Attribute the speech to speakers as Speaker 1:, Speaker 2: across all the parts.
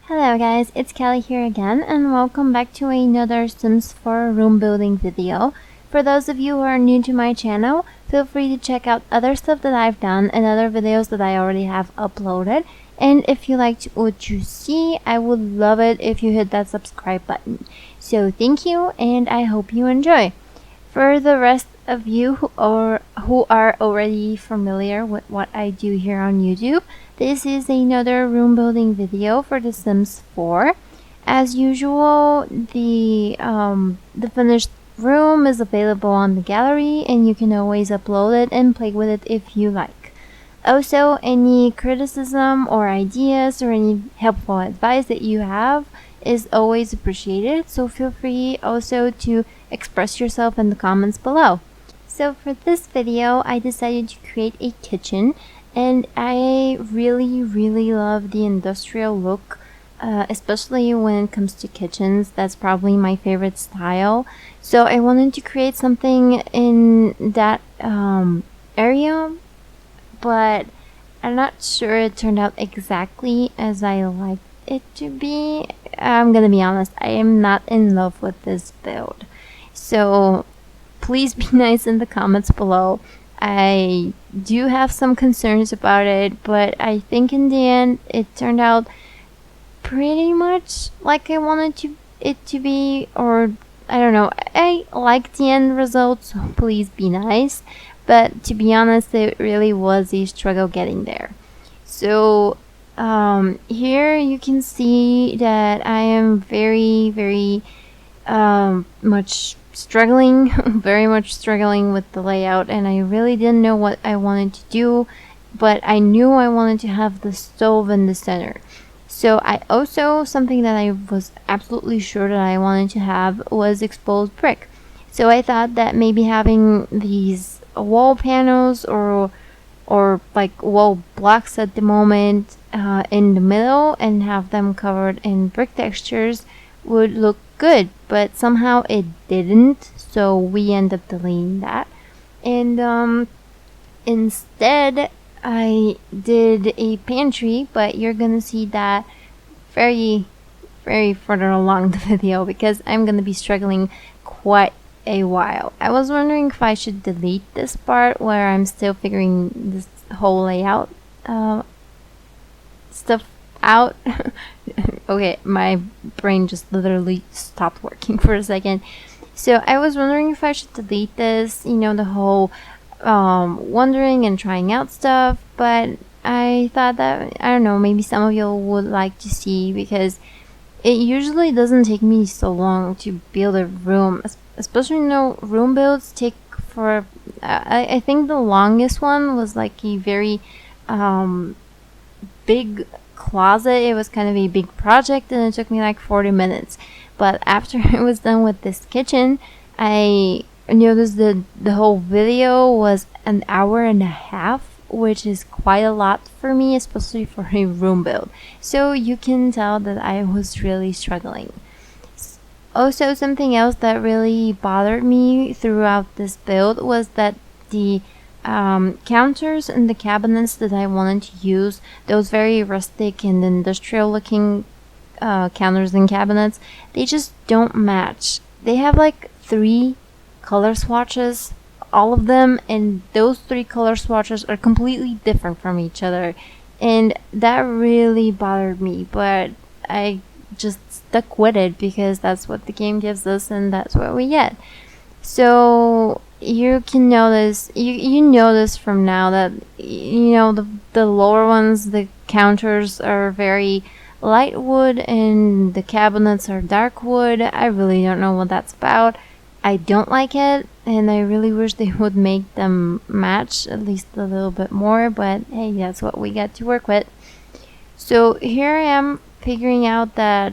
Speaker 1: Hello guys, it's Kelly here again and welcome back to another Sims 4 room building video. For those of you who are new to my channel, feel free to check out other stuff that I've done and other videos that I already have uploaded. And if you liked what you see, I would love it if you hit that subscribe button. So thank you and I hope you enjoy. For the rest of you who are already familiar with what I do here on YouTube, this is another room building video for The Sims 4. As usual, the finished room is available on the gallery and you can always upload it and play with it if you like. Also, any criticism or ideas or any helpful advice that you have is always appreciated, so feel free also to express yourself in the comments below. So for this video, I decided to create a kitchen, and I really love the industrial look, especially when it comes to kitchens. That's probably my favorite style. So I wanted to create something in that area, but I'm not sure it turned out exactly as I liked it to be. I'm gonna be honest, I am not in love with this build. So please be nice in the comments below. I do have some concerns about it, but I think in the end it turned out pretty much like I wanted it to be, or I don't know. I like the end result, so please be nice. But to be honest, it really was a struggle getting there. So here you can see that I am very much struggling, very much struggling with the layout, and I really didn't know what I wanted to do, but I knew I wanted to have the stove in the center. So I also, something that I was absolutely sure that I wanted to have was exposed brick. So I thought that maybe having these wall panels or like wall blocks at the moment in the middle and have them covered in brick textures would look good, but somehow it didn't, so we ended up deleting that. And instead I did a pantry, but you're gonna see that very further along the video because I'm gonna be struggling quite a while. I was wondering if I should delete this part where I'm still figuring this whole layout stuff out. Okay, my brain just literally stopped working for a second. So I was wondering if I should delete this, you know, the whole wondering and trying out stuff, but I thought that, I don't know, maybe some of you would like to see, because it usually doesn't take me so long to build a room, especially, you know, room builds take for I think the longest one was like a very big closet. It was kind of a big project and it took me like 40 minutes. But after I was done with this kitchen, I noticed that the whole video was an hour and a half, which is quite a lot for me, especially for a room build. So you can tell that I was really struggling. Also, something else that really bothered me throughout this build was that the counters and the cabinets that I wanted to use, those very rustic and industrial looking counters and cabinets, they just don't match. They have like 3 color swatches, all of them, and those 3 color swatches are completely different from each other, and that really bothered me, but I just stuck with it because that's what the game gives us and that's what we get. So you can notice, you notice from now that, you know, the lower ones, the counters are very light wood and the cabinets are dark wood. I really don't know what that's about. I don't like it, and I really wish they would make them match at least a little bit more, but hey, that's what we get to work with. So here I am figuring out that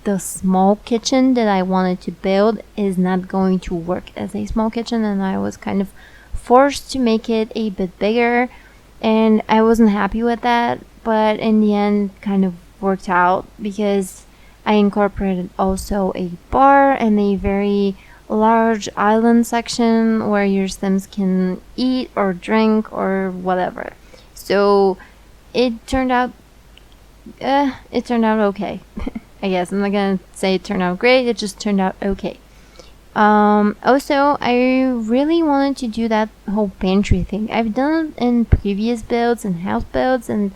Speaker 1: the small kitchen that I wanted to build is not going to work as a small kitchen, and I was kind of forced to make it a bit bigger, and I wasn't happy with that, but in the end kind of worked out because I incorporated also a bar and a very large island section where your Sims can eat or drink or whatever. So it turned out it turned out okay. I guess I'm not gonna say it turned out great, it just turned out okay. Also, I really wanted to do that whole pantry thing. I've done it in previous builds and house builds, and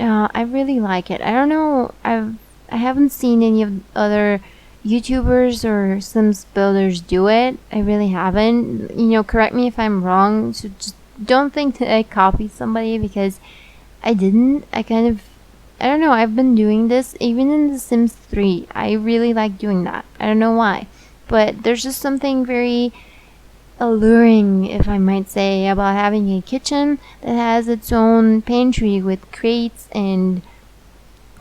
Speaker 1: I really like it. I don't know, I haven't seen any of other YouTubers or Sims builders do it. I really haven't. You know, correct me if I'm wrong. So just don't think that I copied somebody, because I didn't. I don't know. I've been doing this even in The Sims 3. I really like doing that. I don't know why, but there's just something very alluring, if I might say, about having a kitchen that has its own pantry with crates and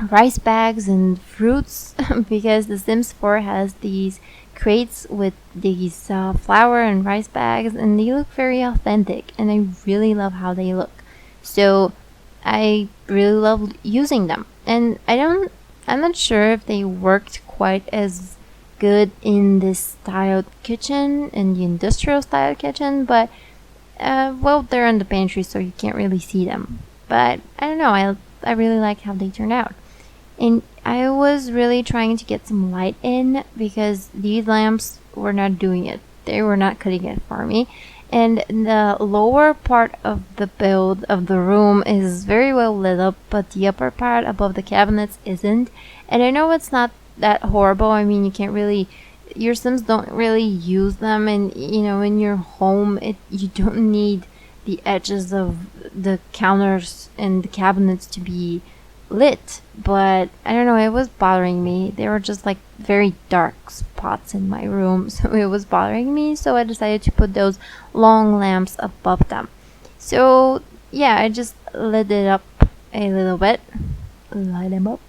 Speaker 1: rice bags and fruits because The Sims 4 has these crates with these flour and rice bags, and they look very authentic, and I really love how they look. So I really love using them, and I'm not sure if they worked quite as good in this styled kitchen, in the industrial style kitchen, but well, they're in the pantry, so you can't really see them. But I don't know, I really like how they turned out. And I was really trying to get some light in, because these lamps were not doing it. They were not cutting it for me. And the lower part of the build of the room is very well lit up, but the upper part above the cabinets isn't. And I know it's not that horrible. I mean, you can't really, your Sims don't really use them, and you know, in your home, you don't need the edges of the counters and the cabinets to be lit, but I don't know, it was bothering me. They were just like very dark spots in my room, so it was bothering me, so I decided to put those long lamps above them. So yeah, I just lit it up a little bit. Light them up.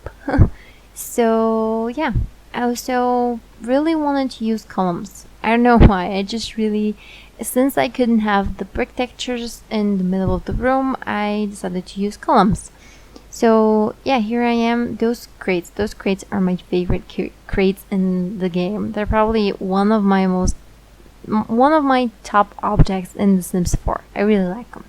Speaker 1: So yeah, I also really wanted to use columns. I don't know why, I just really, since I couldn't have the brick textures in the middle of the room, I decided to use columns. So yeah, here I am. Those crates are my favorite crates in the game. They're probably one of my top objects in The Sims 4. I really like them.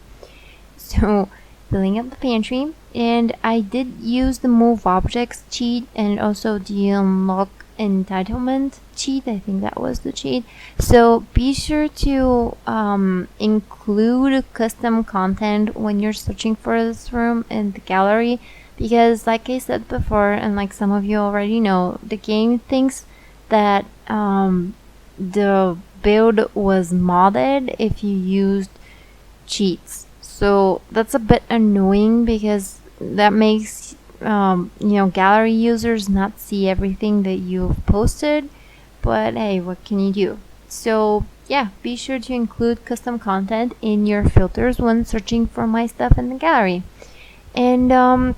Speaker 1: So filling up the pantry, and I did use the move objects cheat and also the unlock entitlement cheat. I think that was the cheat. So be sure to include custom content when you're searching for this room in the gallery, because like I said before, and like some of you already know, the game thinks that the build was modded if you used cheats. So that's a bit annoying, because that makes gallery users not see everything that you've posted, but hey, what can you do? So yeah, be sure to include custom content in your filters when searching for my stuff in the gallery. And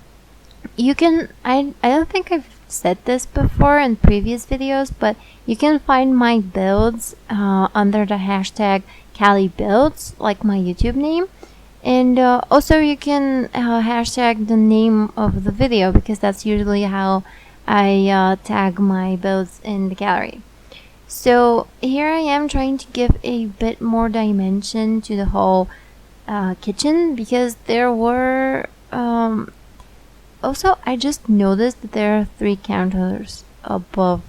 Speaker 1: you can, I don't think I've said this before in previous videos, but you can find my builds under the hashtag kaliBuilds, like my YouTube name. And also you can hashtag the name of the video, because that's usually how I tag my builds in the gallery. So here I am trying to give a bit more dimension to the whole kitchen, because there were also, I just noticed that there are 3 counters above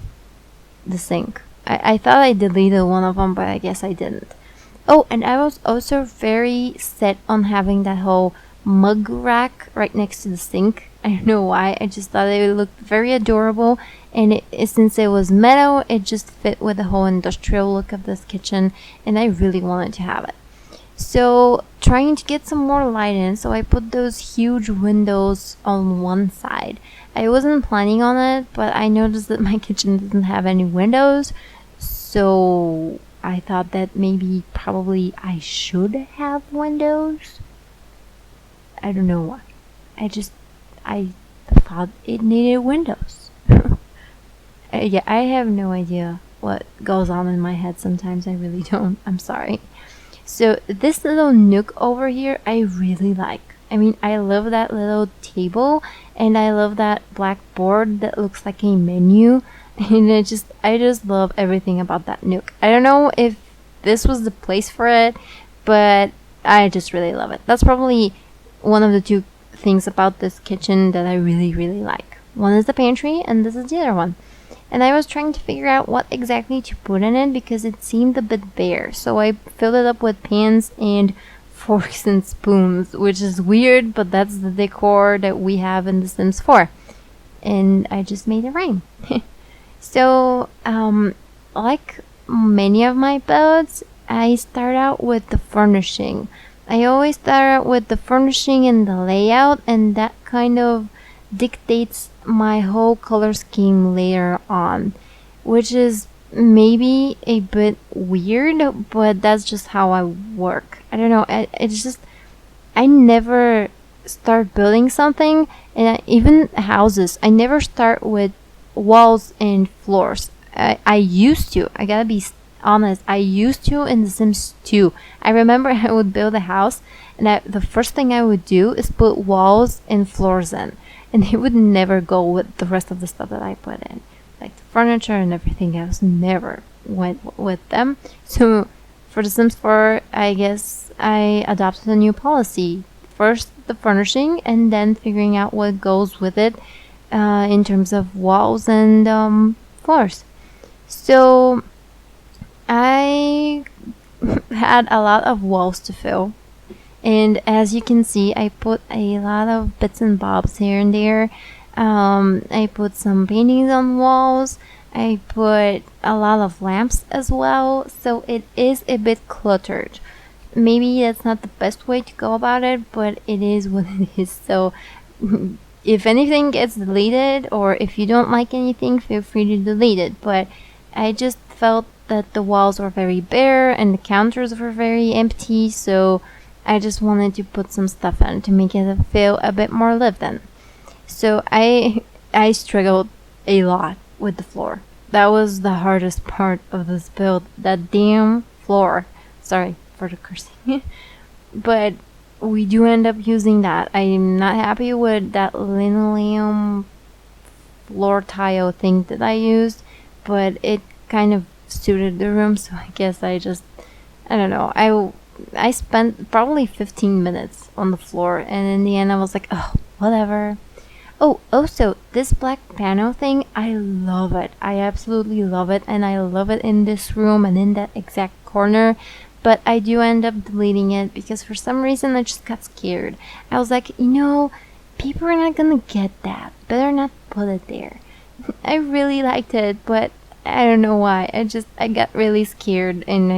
Speaker 1: the sink. I thought I deleted one of them, but I guess I didn't. Oh, and I was also very set on having that whole mug rack right next to the sink. I don't know why, I just thought it looked very adorable, and since it was metal, it just fit with the whole industrial look of this kitchen, and I really wanted to have it. So trying to get some more light in, so I put those huge windows on one side. I wasn't planning on it, but I noticed that my kitchen doesn't have any windows, so I thought that probably I should have windows. I don't know why. I thought it needed windows. Yeah, I have no idea what goes on in my head sometimes. I really don't. I'm sorry. So this little nook over here, I really like. I mean, I love that little table, and I love that black board that looks like a menu. And I just love everything about that nook. I don't know if this was the place for it, but I just really love it. That's probably one of the things about this kitchen that I really like. One is the pantry, and this is the other one. And I was trying to figure out what exactly to put in it because it seemed a bit bare. So I filled it up with pans and forks and spoons, which is weird, but that's the decor that we have in The Sims 4. And I just made it rain. So, like many of my builds, I start out with the furnishing. I always start out with the furnishing and the layout, and that kind of dictates my whole color scheme later on, which is maybe a bit weird, but that's just how I work. I don't know, it's just I never start building something, and even houses, I never start with walls and floors. I used to, I gotta be honest, I used to in The Sims 2. I remember I would build a house, and the first thing I would do is put walls and floors in, and it would never go with the rest of the stuff that I put in, like the furniture and everything else never went with them. So for The Sims 4, I guess I adopted a new policy. First the furnishing, and then figuring out what goes with it in terms of walls and floors. So I had a lot of walls to fill, and as you can see, I put a lot of bits and bobs here and there. I put some paintings on walls. I put a lot of lamps as well, so it is a bit cluttered. Maybe that's not the best way to go about it, but it is what it is. So if anything gets deleted, or if you don't like anything, feel free to delete it. But I just felt that the walls were very bare and the counters were very empty, so I just wanted to put some stuff in to make it feel a bit more lived in. So I struggled a lot with the floor. That was the hardest part of this build, that damn floor. Sorry for the cursing. But we do end up using that. I'm not happy with that linoleum floor tile thing that I used, but it kind of suited the room, so I guess I don't know. I spent probably 15 minutes on the floor, and in the end I was like, oh, whatever. Oh, also, this black panel thing, I love it. I absolutely love it, and I love it in this room and in that exact corner. But I do end up deleting it because for some reason I just got scared. I was like, people are not gonna get that. Better not put it there. I really liked it, but I don't know why. I got really scared and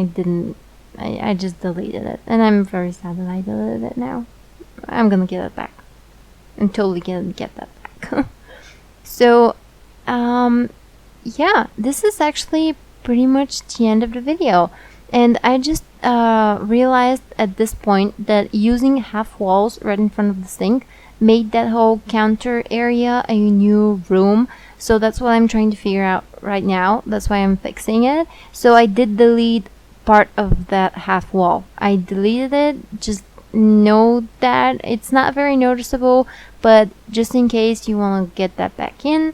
Speaker 1: I just deleted it. And I'm very sad that I deleted it now. I'm gonna get it back. I'm totally gonna get that back. So, yeah, this is actually pretty much the end of the video. And I just realized at this point that using half walls right in front of the sink made that whole counter area a new room. So that's what I'm trying to figure out right now. That's why I'm fixing it. So I did delete part of that half wall. I deleted it. Just know that it's not very noticeable, but just in case you want to get that back in,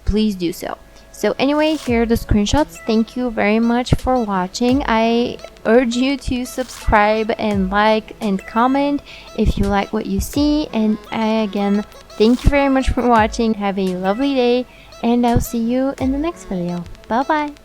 Speaker 1: please do so. So anyway, here are the screenshots. Thank you very much for watching. I urge you to subscribe and like and comment if you like what you see. And again, thank you very much for watching. Have a lovely day, and I'll see you in the next video. Bye bye.